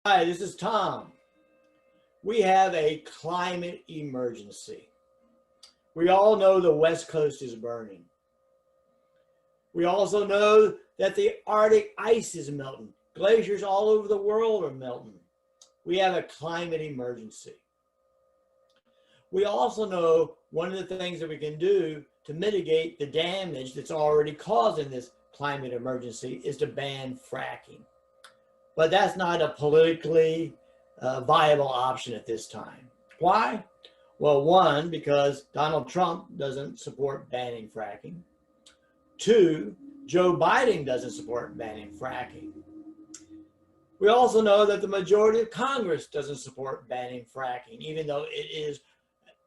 Hi, this is Tom. We have a climate emergency. We all know the West Coast is burning. We also know that the Arctic ice is melting. Glaciers all over the world are melting. We have a climate emergency. We also know one of the things that we can do to mitigate the damage that's already causing this climate emergency is to ban fracking. But that's not a politically viable option at this time. Why? Well, one, because Donald Trump doesn't support banning fracking. Two, Joe Biden doesn't support banning fracking. We also know that the majority of Congress doesn't support banning fracking, even though it is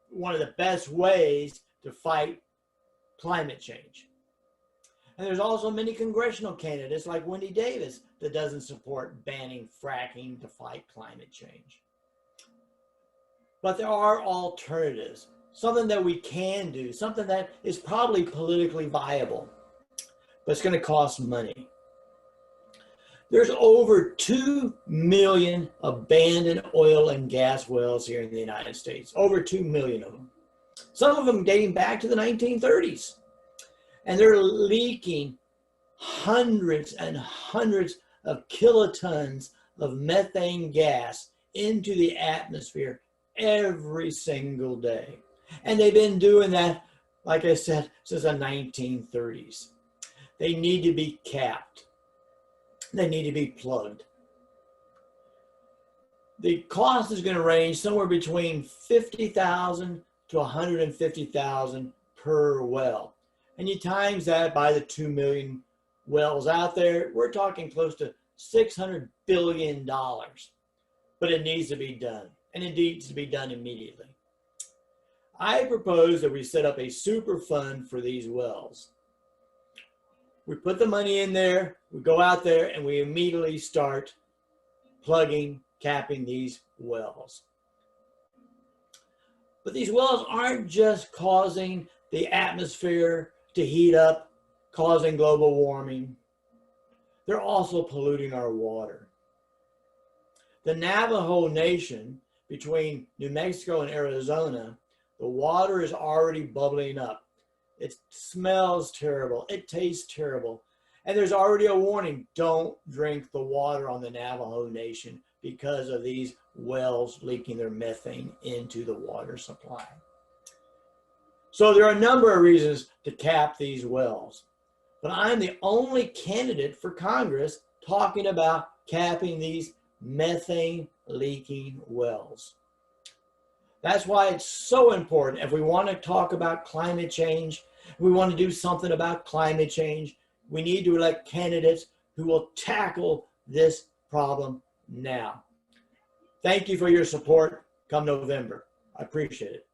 one of the best ways to fight climate change. And there's also many congressional candidates like Wendy Davis that doesn't support banning fracking to fight climate change. But there are alternatives, something that we can do, something that is probably politically viable, but it's going to cost money. There's over 2 million abandoned oil and gas wells here in the United States, over 2 million of them. Some of them dating back to the 1930s. And they're leaking hundreds and hundreds of kilotons of methane gas into the atmosphere every single day. And they've been doing that, like I said, since the 1930s. They need to be capped. They need to be plugged. The cost is going to range somewhere between $50,000 to $150,000 per well. And you times that by the 2 million wells out there, we're talking close to $600 billion. But it needs to be done, and it needs to be done immediately. I propose that we set up a super fund for these wells. We put the money in there, we go out there, and we immediately start plugging, capping these wells. But these wells aren't just causing the atmosphere to heat up, causing global warming. They're also polluting our water. The Navajo Nation, between New Mexico and Arizona, the water is already bubbling up. It smells terrible. It tastes terrible. And there's already a warning, don't drink the water on the Navajo Nation because of these wells leaking their methane into the water supply. So there are a number of reasons to cap these wells, but I'm the only candidate for Congress talking about capping these methane leaking wells. That's why it's so important. If we want to talk about climate change, we want to do something about climate change, we need to elect candidates who will tackle this problem now. Thank you for your support come November. I appreciate it.